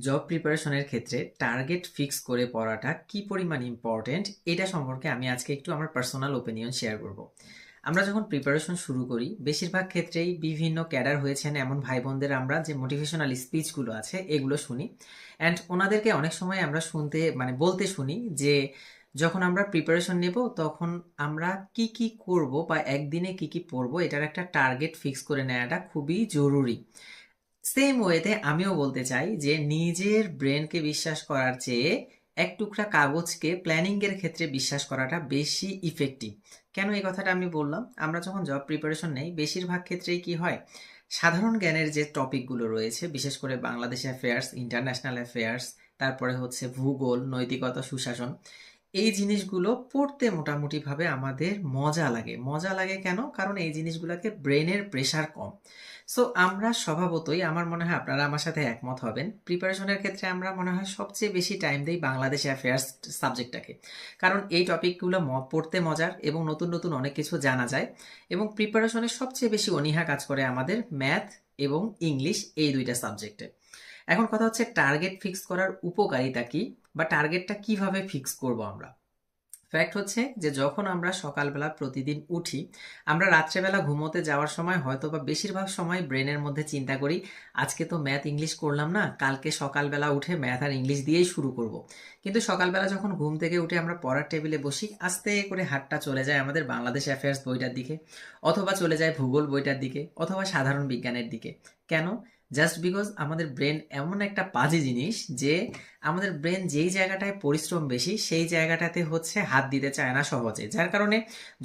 Job প্রিপারেশনের ক্ষেত্রে target fix করে পড়াটা কি পরিমাণ ইম্পর্টেন্ট এটা সম্পর্কে আমি আজকে একটু আমার পার্সোনাল ওপিনিয়ন শেয়ার করব। আমরা যখন প্রিপারেশন শুরু করি বেশিরভাগ ক্ষেত্রেই বিভিন্ন ক্যাডার হয়েছেন এমন ভাই বোনদের আমরা যে মোটিভেশনাল স্পিচগুলো আছে এগুলো শুনি। অ্যান্ড ওনাদেরকে অনেক সময় আমরা শুনতে বলতে শুনি যে যখন আমরা প্রিপারেশন নেব তখন আমরা কি কি করব বা একদিনে কি কি পড়বো এটার একটা টার্গেট ফিক্স করে নেওয়াটা খুবই জরুরি। সেম ওয়েতে আমিও বলতে চাই যে নিজের ব্রেনকে বিশ্বাস করার চেয়ে এক টুকরা কাগজকে প্ল্যানিং এর ক্ষেত্রে বিশ্বাস করাটা বেশি ইফেক্টিভ। কেন এই কথাটা আমি বললাম? আমরা যখন জব প্রিপারেশন নেই বেশিরভাগ ক্ষেত্রেই কি হয়, সাধারণ জ্ঞানের যে টপিকগুলো রয়েছে বিশেষ করে বাংলাদেশ অ্যাফেয়ার্স, ইন্টারন্যাশনাল অ্যাফেয়ার্স, তারপরে হচ্ছে ভূগোল, নৈতিকতা, সুশাসন, এই জিনিসগুলো পড়তে মোটামুটিভাবে আমাদের মজা লাগে। মজা লাগে কেন? কারণ এই জিনিসগুলোকে ব্রেনের প্রেশার কম। সো আমরা স্বভাবতই, আমার মনে হয় আপনারা আমার সাথে একমত হবেন, প্রিপারেশনের ক্ষেত্রে আমরা মনে হয় সবচেয়ে বেশি টাইম দেই বাংলাদেশ অ্যাফেয়ার্স সাবজেক্টটাকে। কারণ এই টপিকগুলো পড়তে মজার এবং নতুন নতুন অনেক কিছু জানা যায়। এবং প্রিপারেশনের সবচেয়ে বেশি অনীহা কাজ করে আমাদের ম্যাথ এবং ইংলিশ, এই দুইটা সাবজেক্টে। এখন কথা হচ্ছে টার্গেট ফিক্স করার উপকারিতা কি, বা টার্গেটটা কিভাবে ফিক্স করব আমরা। ফ্যাক্ট হচ্ছে যে যখন আমরা সকালবেলা প্রতিদিন উঠি, আমরা রাত্রেবেলা ঘুমোতে যাওয়ার সময় হয়তো বা বেশিরভাগ সময় ব্রেনের মধ্যে চিন্তা করি আজকে তো ম্যাথ ইংলিশ করলাম না, কালকে সকালবেলা উঠে ম্যাথ আর ইংলিশ দিয়েই শুরু করব। কিন্তু সকালবেলা যখন ঘুম থেকে উঠে আমরা পড়ার টেবিলে বসি, আস্তে করে হাতটা চলে যায় আমাদের বাংলাদেশ অ্যাফেয়ার্স বইটার দিকে, অথবা চলে যায় ভূগোল বইটার দিকে, অথবা সাধারণ বিজ্ঞানের দিকে। কেন? জাস্ট বিকজ আমাদের ব্রেন এমন একটা পাজি জিনিস যে আমাদের ব্রেন যেই জায়গাটায় পরিশ্রম বেশি সেই জায়গাটাতে হচ্ছে হাত দিতে চায় না সহজে। যার কারণে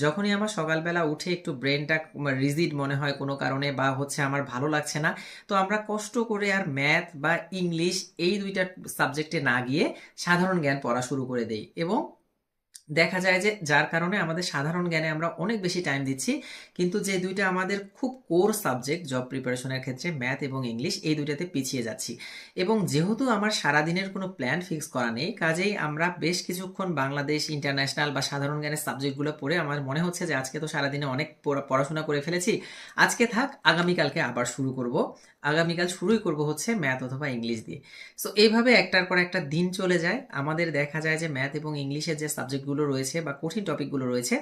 যখনই আমার সকালবেলা উঠে একটু ব্রেনটা রিজিড মনে হয় কোনো কারণে, বা হচ্ছে আমার ভালো লাগছে না, তো আমরা কষ্ট করে আর ম্যাথ বা ইংলিশ এই দুইটা সাবজেক্টে না গিয়ে সাধারণ জ্ঞান পড়া শুরু করে দেই। এবং দেখা যায় যে যার কারণে আমাদের সাধারণ জ্ঞানে আমরা অনেক বেশি টাইম দিচ্ছি, কিন্তু যে দুইটা আমাদের খুব কোর সাবজেক্ট জব প্রিপারেশনের ক্ষেত্রে, ম্যাথ এবং ইংলিশ, এই দুইটাতে পিছিয়ে যাচ্ছি। এবং যেহেতু আমার সারাদিনের কোনো প্ল্যান ফিক্স করা নেই, কাজেই আমরা বেশ কিছুক্ষণ বাংলাদেশ, ইন্টারন্যাশনাল বা সাধারণ জ্ঞানের সাবজেক্টগুলো পড়ে আমার মনে হচ্ছে যে আজকে তো সারাদিনে অনেক পড়াশোনা করে ফেলেছি, আজকে থাক, আগামীকালকে আবার শুরু করব। আগামীকাল শুরুই করব হচ্ছে ম্যাথ অথবা ইংলিশ দিয়ে। সো এইভাবে একটার পর একটা দিন চলে যায়, আমাদের দেখা যায় যে ম্যাথ এবং ইংলিশের যে সাবজেক্টগুলো রয়েছে বা কঠিন টপিকগুলো রয়েছে,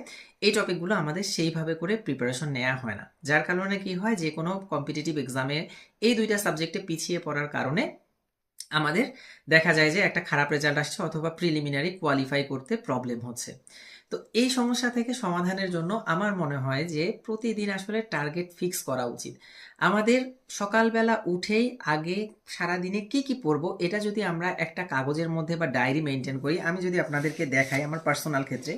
এই টপিকগুলো আমাদের সেইভাবে করে প্রিপারেশন নেওয়া হয় না। যার কারণে কি হয়, যে কোনো কম্পিটিটিভ এক্সামে এই দুইটা সাবজেক্টে পিছিয়ে পড়ার কারণে আমাদের দেখা যায় যে একটা খারাপ রেজাল্ট আসছে, অথবা প্রিলিমিনারি কোয়ালিফাই করতে প্রবলেম হচ্ছে। তো এই সমস্যা থেকে সমাধানের জন্য আমার মনে হয় যে প্রতিদিন আসলে টার্গেট ফিক্স করা উচিত। আমাদের সকালবেলা উঠেই আগে সারাদিনে কি কি পড়বো এটা যদি আমরা একটা কাগজের মধ্যে বা ডায়েরি মেনটেন করি, আমি যদি আপনাদেরকে দেখাই আমার পার্সোনাল ক্ষেত্রে,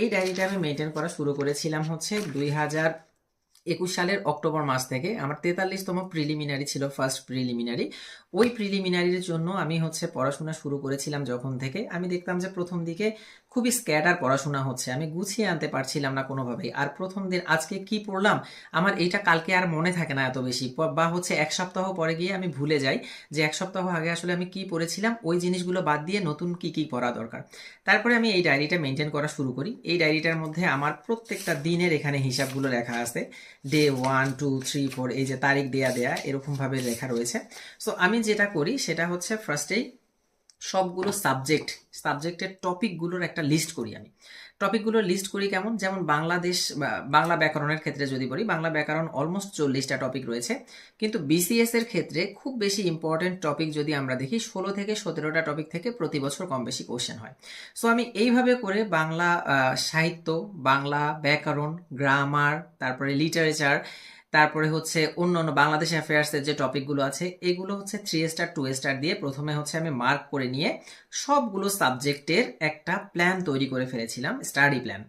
এই ডায়েরিটা আমি মেনটেন করা শুরু করেছিলাম হচ্ছে 2021 সালের অক্টোবর মাস থেকে। আমার 43তম প্রিলিমিনারি ছিল, ফার্স্ট প্রিলিমিনারি। ওই প্রিলিমিনারির জন্য আমি হচ্ছে পড়াশোনা শুরু করেছিলাম। যখন থেকে আমি দেখতাম যে প্রথম দিকে খুবই স্ক্যাটার পড়াশোনা হচ্ছে, আমি গুছিয়ে আনতে পারছিলাম না কোনোভাবেই। আর প্রথম দিন আজকে কি পড়লাম আমার এইটা কালকে আর মনে থাকে না এত বেশি, বা হচ্ছে এক সপ্তাহ পরে গিয়ে আমি ভুলে যাই যে এক সপ্তাহ আগে আসলে আমি কি পড়েছিলাম, ওই জিনিসগুলো বাদ দিয়ে নতুন কি কি পড়া দরকার। তারপরে আমি এই ডায়েরিটা মেনটেন করা শুরু করি। এই ডায়েরিটার মধ্যে আমার প্রত্যেকটা দিনের এখানে হিসাবগুলো লেখা আছে, ডে 1 2 3 4, এই যে তারিখ দেয়া দেয়া এরকম ভাবে লেখা রয়েছে। সো আমি যেটা করি সেটা হচ্ছে ফার্স্টেই সবগুলো সাবজেক্টের টপিকগুলোর একটা লিস্ট করি। আমি টপিকগুলোর লিস্ট করি কেমন, যেমন বাংলাদেশ বাংলা ব্যাকরণের ক্ষেত্রে যদি বলি, বাংলা ব্যাকরণ অলমোস্ট 40টা টপিক রয়েছে। কিন্তু বিসিএস এর ক্ষেত্রে খুব বেশি ইম্পর্টেন্ট টপিক যদি আমরা দেখি, 16 থেকে 17টা টপিক থেকে প্রতি বছর কম বেশি কোশ্চেন হয়। সো আমি এইভাবে করে বাংলা সাহিত্য, বাংলা ব্যাকরণ, গ্রামার, তারপরে লিটারেচার, তারপরে হচ্ছে অন্যান্য বাংলাদেশ অ্যাফেয়ার্সের যে টপিকগুলো আছে এগুলো হচ্ছে 3 স্টার 2 স্টার দিয়ে প্রথমে হচ্ছে আমি মার্ক করে নিয়ে সবগুলো সাবজেক্টের একটা প্ল্যান তৈরি করে ফেলেছিলাম, স্টাডি প্ল্যান।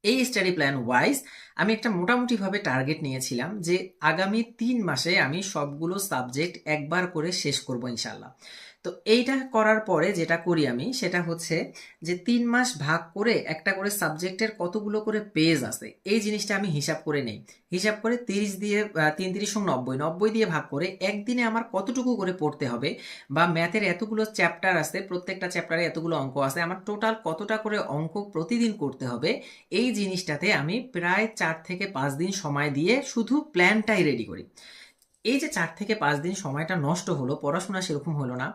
এই স্টাডি প্ল্যান ওয়াইজ আমি একটা মোটামুটিভাবে টার্গেট নিয়েছিলাম যে আগামী 3 মাসে আমি সবগুলো সাবজেক্ট একবার করে শেষ করব ইনশাল্লাহ। তো এইটা করার পরে যেটা করি আমি সেটা হচ্ছে যে 3 মাস ভাগ করে একটা করে সাবজেক্টের কতগুলো করে পেজ আছে এই জিনিসটা আমি হিসাব করে নেই। হিসাব করে 30 দিয়ে 3 3 90 90 দিয়ে ভাগ করে একদিনে আমার কতটুকু করে পড়তে হবে, বা ম্যাথের এতগুলো চ্যাপ্টার আছে, প্রত্যেকটা চ্যাপ্টারে এতগুলো অঙ্ক আছে, আমার টোটাল কতটা করে অঙ্ক প্রতিদিন করতে হবে, এই জিনিসটাতে আমি প্রায় 4 থেকে 5 দিন সময় দিয়ে শুধু প্ল্যানটাই রেডি করি। এই যে 4 থেকে 5 দিন সময়টা নষ্ট হলো, পড়াশোনা সেরকম হলো না,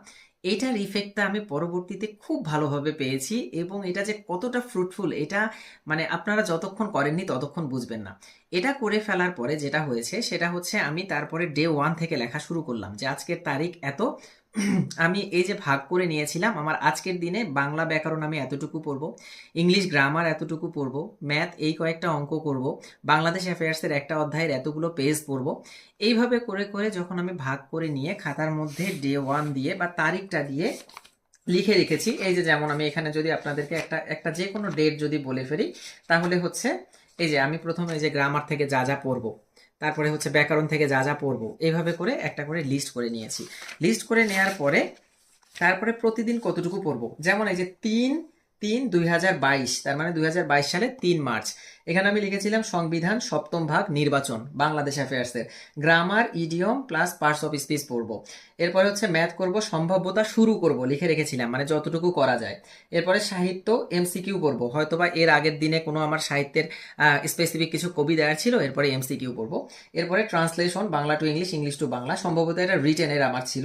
এইটার ইফেক্টটা আমি পরবর্তীতে খুব ভালোভাবে পেয়েছি এবং এটা যে কতটা ফ্রুটফুল এটা মানে আপনারা যতক্ষণ করেননি ততক্ষণ বুঝবেন না। এটা করে ফেলার পরে যেটা হয়েছে সেটা হচ্ছে আমি তারপরে ডে 1 থেকে লেখা শুরু করলাম যে আজকের তারিখ এত, আমি এই যে ভাগ করে নিয়েছিলাম আমার আজকের দিনে বাংলা ব্যাকরণ আমি এতটুকু পড়বো, ইংলিশ গ্রামার এতটুকু পড়বো, ম্যাথ এই কয়েকটা অঙ্ক করব, বাংলাদেশ অ্যাফেয়ার্সের একটা অধ্যায়ের এতগুলো পেজ পড়বো। এইভাবে করে করে যখন আমি ভাগ করে নিয়ে খাতার মধ্যে ডে 1 দিয়ে বা তারিখটা দিয়ে লিখে রেখেছি, এই যে যেমন আমি এখানে যদি আপনাদেরকে একটা একটা যে কোনো ডেট যদি বলে ফেলি তাহলে হচ্ছে এই যে আমি প্রথমে এই যে গ্রামার থেকে যা যা পড়বো, তারপরে হচ্ছে ব্যাকরণ থেকে যা যা পড়বো, এইভাবে করে একটা করে লিস্ট করে নিয়েছি। লিস্ট করে নেওয়ার পরে তারপরে প্রতিদিন কতটুকু পড়বো, যেমন এই যে 3-3-2022, তার মানে 2022 সালে 3 মার্চ এখানে আমি লিখেছিলাম সংবিধান সপ্তম ভাগ নির্বাচন বাংলাদেশ অ্যাফেয়ার্সের, grammar idiom plus parts of speech পড়বো। এরপরে হচ্ছে ম্যাথ করব, সম্ভাব্যতা শুরু করব লিখে রেখেছিলাম মানে যতটুকু করা যায়। এরপরে সাহিত্য এমসিকিউ পড়বো, হয়তোবা এর আগের দিনে কোনো আমার সাহিত্যের স্পেসিফিক কিছু কবি দেওয়া ছিল, এরপরে এমসিকিউ পড়বো। এরপরে translation Bangla to English, English to Bangla, সম্ভবত এটা রিটেনের আমার ছিল।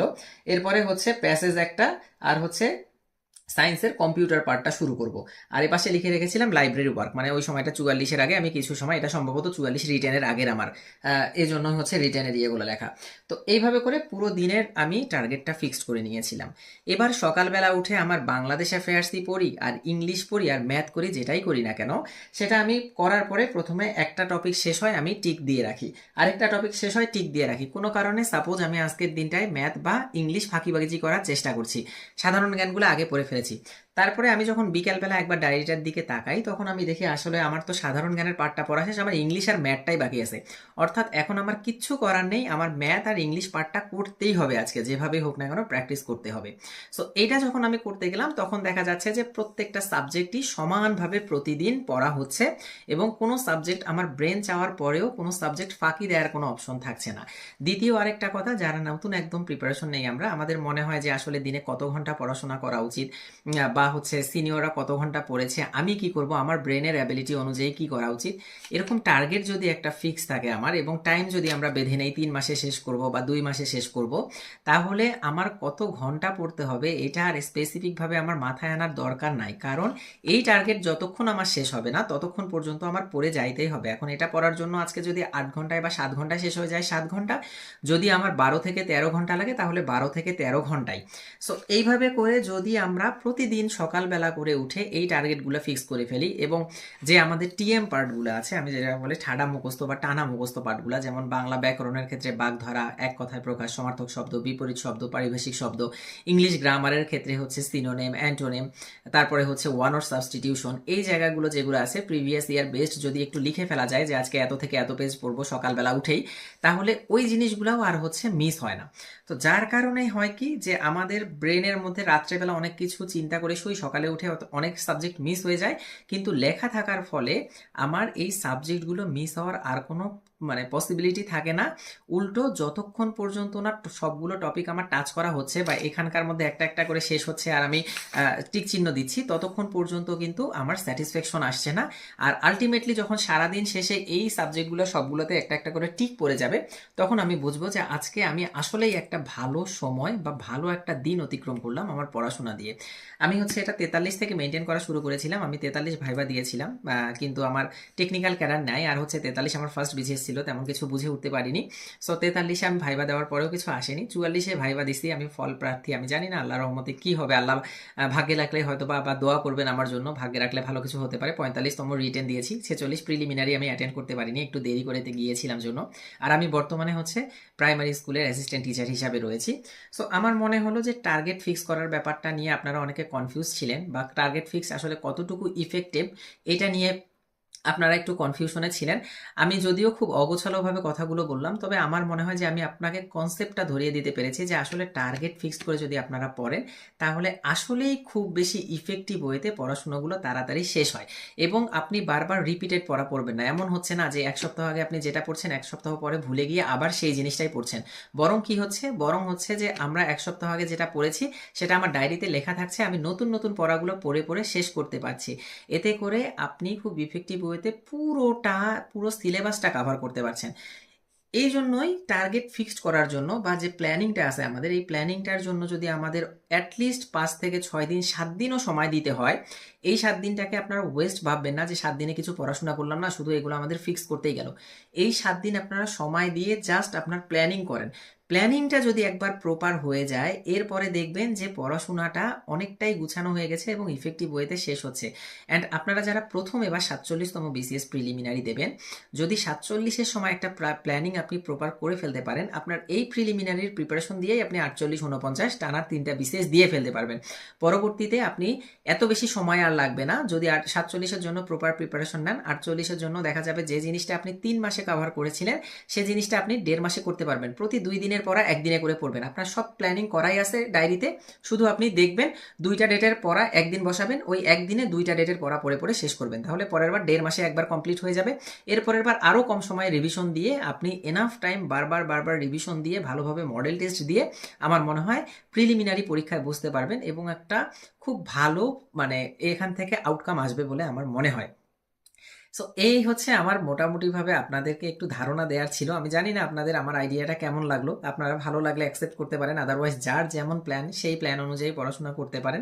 এরপরে হচ্ছে প্যাসেজ একটা, আর হচ্ছে সায়েন্সের কম্পিউটার পার্টটা শুরু করব। আর এপাশে লিখে রেখেছিলাম লাইব্রেরি ওয়ার্ক, মানে ওই সময়টা 44-এর আগে আমি কিছু সময়, এটা সম্ভবত 44 রিটেনের আগের আমার, এই জন্য হচ্ছে রিটেনের ইয়েগুলো লেখা। তো এইভাবে করে পুরো দিনের আমি টার্গেটটা ফিক্সড করে নিয়েছিলাম। এবার সকালবেলা উঠে আমার বাংলাদেশ অ্যাফেয়ার্সই পড়ি আর ইংলিশ পড়ি আর ম্যাথ করি, যেটাই করি না কেন সেটা আমি করার পরে প্রথমে একটা টপিক শেষ হয় আমি টিক দিয়ে রাখি, আরেকটা টপিক শেষ হয় টিক দিয়ে রাখি। কোনো কারণে সাপোজ আমি আজকের দিনটায় ম্যাথ বা ইংলিশ ফাঁকিবাজি করার চেষ্টা করছি, সাধারণ জ্ঞানগুলো আগে পড়ে ফেলেছি। তারপরে আমি যখন বিকেলবেলা একবার ডায়েরিটার দিকে তাকাই তখন আমি দেখি আসলে আমার তো সাধারণ জ্ঞানের পার্টটা পড়া শেষ, আমার ইংলিশ আর ম্যাথটাই বাকি আছে। অর্থাৎ এখন আমার কিচ্ছু করার নেই, আমার ম্যাথ আর ইংলিশ পার্টটা করতেই হবে, আজকে যেভাবে হোক না কেন প্র্যাকটিস করতে হবে। সো এইটা যখন আমি করতে গেলাম তখন দেখা যাচ্ছে যে প্রত্যেকটা সাবজেক্টই সমানভাবে প্রতিদিন পড়া হচ্ছে এবং কোনো সাবজেক্ট আমার ব্রেন চাওয়ার পরেও কোনো সাবজেক্ট ফাঁকি দেওয়ার কোনো অপশন থাকছে না। দ্বিতীয় আরেকটা কথা, যারা নতুন একদম প্রিপারেশন নেই আমরা, আমাদের মনে হয় যে আসলে দিনে কত ঘন্টা পড়াশোনা করা উচিত বা হচ্ছে সিনিয়ররা কত ঘন্টা পড়েছে, আমি কি করব, আমার ব্রেনের অ্যাবিলিটি অনুযায়ী কি করা উচিত, এরকম টার্গেট যদি একটা ফিক্স থাকে আমার এবং টাইম যদি আমরা বেঁধে নেই 3 মাসে শেষ করব বা 2 মাসে শেষ করব, তাহলে আমার কত ঘন্টা পড়তে হবে এটা আর স্পেসিফিকভাবে আমার মাথায় আনার দরকার নাই, কারণ এই টার্গেট যতক্ষণ আমার শেষ হবে না ততক্ষণ পর্যন্ত আমার পড়ে যাইতেই হবে। এখন এটা পড়ার জন্য আজকে যদি 8 ঘন্টায় বা 7 ঘন্টায় শেষ হয়ে যায় 7 ঘন্টা, যদি আমার 12 থেকে 13 ঘন্টা লাগে তাহলে 12 থেকে 13 ঘন্টায়। সো এইভাবে করে যদি আমরা প্রতিদিন সকালবেলা করে উঠে এই টার্গেটগুলো ফিক্স করে ফেলি এবং যে আমাদের টিএম পার্টগুলো আছে, আমি যেটা বলে ঠাডা মুখস্থ বা টানা মুখস্থ পার্টগুলো, যেমন বাংলা ব্যাকরণের ক্ষেত্রে বাগধারা, এক কথায় প্রকাশ, সমার্থক শব্দ, বিপরীত শব্দ, পারিভাষিক শব্দ, ইংলিশ গ্রামারের ক্ষেত্রে হচ্ছে সিনোনিম, অ্যান্টোনিম, তারপরে হচ্ছে ওয়ান অর সাবস্টিটিউশন, এই জায়গাগুলো যেগুলো আছে প্রিভিয়াস ইয়ার বেস্ট যদি একটু লিখে ফেলা যায় যে আজকে এত থেকে এত পেজ পড়বো সকালবেলা উঠেই, তাহলে ওই জিনিসগুলোও আর হচ্ছে মিস হয় না। তো যার কারণে হয় কি যে আমাদের ব্রেনের মধ্যে রাত্রেবেলা অনেক কিছু চিন্তা করে শুই, সকালে উঠে অনেক সাবজেক্ট মিস হয়ে যায়, কিন্তু লেখা থাকার ফলে আমার এই সাবজেক্টগুলো মিস হওয়ার আর কোনো মানে পসিবিলিটি থাকে না। উল্টো যতক্ষণ পর্যন্ত না সবগুলো টপিক আমার টাচ করা হচ্ছে বা এখানকার মধ্যে একটা একটা করে শেষ হচ্ছে আর আমি টিক চিহ্ন দিচ্ছি, ততক্ষণ পর্যন্ত কিন্তু আমার স্যাটিসফ্যাকশন আসছে না। আর আলটিমেটলি যখন সারাদিন শেষে এই সাবজেক্টগুলো সবগুলোতে একটা একটা করে টিক পড়ে যাবে, তখন আমি বুঝবো যে আজকে আমি আসলেই একটা ভালো সময় বা ভালো একটা দিন অতিক্রম করলাম আমার পড়াশোনা দিয়ে। আমি হচ্ছে এটা 43 থেকে মেনটেন করা শুরু করেছিলাম, আমি 43 ভাইবা দিয়েছিলাম, কিন্তু আমার টেকনিক্যাল ক্যাডার নাই, আর হচ্ছে 43 আমার ফার্স্ট বিসিএস ছিল, তেমন কিছু বুঝে উঠতে পারিনি। সো 43-এ আমি ভাইবা দেওয়ার পরেও কিছু আসেনি, 44-এ ভাইবা দিছি, আমি ফল প্রার্থী, আমি জানি না আল্লাহর রহমতে কি হবে, আল্লাহ ভাগ্যে রাখলে হয়তো বা দোয়া করবেন আমার জন্য, ভাগ্যে রাখলে ভালো কিছু হতে পারে। 45তম রিটেন দিয়েছি, 46 প্রিলিমিনারি আমি অ্যাটেন্ড করতে পারিনি, একটু দেরি করে গিয়েছিলাম জন্য। আর আমি বর্তমানে হচ্ছে প্রাইমারি স্কুলের অ্যাসিস্ট্যান্ট টিচার হিসাবে রয়েছি। সো আমার মনে হলো যে টার্গেট ফিক্স করার ব্যাপারটা নিয়ে আপনারা অনেকে কনফিউজ ছিলেন, বা টার্গেট ফিক্স আসলে কতটুকু ইফেক্টিভ এটা নিয়ে আপনারা একটু কনফিউশনে ছিলেন। আমি যদিও খুব অগোছালোভাবে কথাগুলো বললাম, তবে আমার মনে হয় যে আমি আপনাকে কনসেপ্টটা ধরিয়ে দিতে পেরেছি যে আসলে টার্গেট ফিক্সড করে যদি আপনারা পড়েন তাহলে আসলেই খুব বেশি ইফেক্টিভ ওয়েতে পড়াশোনাগুলো তাড়াতাড়ি শেষ হয় এবং আপনি বারবার রিপিটেড পড়া পড়বেন না। এমন হচ্ছে না যে এক সপ্তাহ আগে আপনি যেটা পড়ছেন এক সপ্তাহ পরে ভুলে গিয়ে আবার সেই জিনিসটাই পড়ছেন, বরং কি হচ্ছে, বরং হচ্ছে যে আমরা এক সপ্তাহ আগে যেটা পড়েছি সেটা আমার ডায়েরিতে লেখা থাকছে, আমি নতুন নতুন পড়াগুলো পড়ে পড়ে শেষ করতে পারছি। এতে করে আপনি খুব ইফেক্টিভ ওয়েতে পুরো সিলেবাসটা কভার করতে পারছেন। এই জন্যই টার্গেট ফিক্সড করার জন্য বা যে প্ল্যানিংটা আছে আমাদের, এই প্ল্যানিংটার জন্য যদি আমাদের অ্যাটলিস্ট 5 থেকে 6 দিন 7 দিনও সময় দিতে হয়, এই 7 দিনটাকে আপনারা ওয়েস্ট ভাববেন না যে 7 দিনে কিছু পড়াশোনা করলাম না, শুধু এগুলো আমাদের ফিক্স করতেই গেল। এই 7 দিন আপনারা সময় দিয়ে জাস্ট আপনার প্ল্যানিং করেন। প্ল্যানিংটা যদি একবার প্রপার হয়ে যায়, এরপরে দেখবেন যে পড়াশোনাটা অনেকটাই গুছানো হয়ে গেছে এবং ইফেক্টিভ ওয়েতে শেষ হচ্ছে। অ্যান্ড আপনারা যারা প্রথম এবার 47তম বিসিএস প্রিলিমিনারি দেবেন, যদি 47-এর সময় একটা প্ল্যানিং আপনি প্রপার করে ফেলতে পারেন, আপনার এই প্রিলিমিনারির প্রিপারেশন দিয়েই আপনি 48 49 টানা 3টা বিসিএস দিয়ে ফেলতে পারবেন। পরবর্তীতে আপনি এত বেশি সময় আর লাগবে না যদি 47-এর জন্য প্রপার প্রিপারেশন নেন। 48-এর জন্য দেখা যাবে যে জিনিসটা আপনি 3 মাসে কভার করেছিলেন, সেই জিনিসটা আপনি 1.5 মাসে করতে পারবেন। প্রতি 2 দিনের পড়া 1 দিনে করে পড়বেন। আপনার সব প্ল্যানিং করাই আছে ডায়েরিতে, শুধু আপনি দেখবেন 2টা ডেটের পড়া একদিন বসাবেন, ওই একদিনে 2টা ডেটের পড়া পড়ে পড়ে শেষ করবেন। তাহলে পরের বার 1.5 মাসে একবার কমপ্লিট হয়ে যাবে। এরপরের বার আরও কম সময়ে রিভিশন দিয়ে আপনি এনাফ টাইম বারবার বারবার রিভিশন দিয়ে ভালোভাবে মডেল টেস্ট দিয়ে আমার মনে হয় প্রিলিমিনারি পরীক্ষায় বসতে পারবেন এবং একটা খুব ভালো মানে এখান থেকে আউটকাম আসবে বলে আমার মনে হয়। সো এই হচ্ছে আমার মোটামুটিভাবে আপনাদেরকে একটু ধারণা দেওয়ার ছিল। আমি জানি না আপনাদের আমার আইডিয়াটা কেমন লাগলো, আপনারা ভালো লাগলে অ্যাকসেপ্ট করতে পারেন, আদারওয়াইজ যার যেমন প্ল্যান সেই প্ল্যান অনুযায়ী পড়াশোনা করতে পারেন।